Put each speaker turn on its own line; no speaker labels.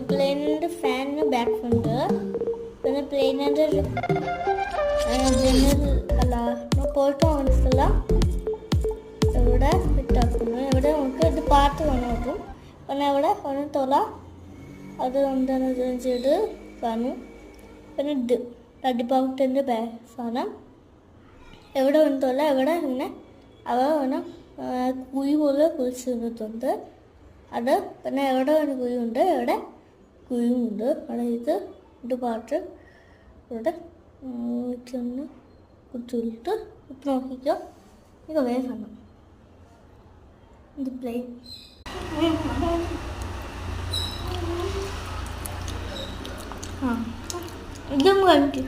പ്ലെയിനിൻ്റെ ഫാനിന് back ഉണ്ട്, പിന്നെ പ്ലെയിനിൻ്റെ ജനൽ അല്ല പോയിട്ട് മനസ്സിലാം ഇവിടെ ഇട്ടാക്കുന്നു. ഇവിടെ നമുക്ക് ഇത് പാട്ട് കാണും. പിന്നെ ഇവിടെ ഒന്ന് തൊല അത് എന്താണെന്ന് ചെയ്ത് കാണും. പിന്നെ ഇത് തടിപ്പാവത്തിൻ്റെ സാധനം എവിടെ ഒന്ന് തൊല എവിടെ പിന്നെ അവ ഒന്ന് കുഴി പോലെ കുഴിച്ച് നിന്നിട്ടുണ്ട്. അത് പിന്നെ എവിടെ ഒരു കുഴിയുണ്ട്, എവിടെ കുഴിയുമുണ്ട്. അവിടെ ഇത് പാട്ട് ഇവിടെ ഒന്ന് കുത്തിയിട്ട് നോക്കിക്കോ. ഇത് വേറെ കാണാം. ഇത് പ്ലെയിൻ ഇതും കാണിക്കും.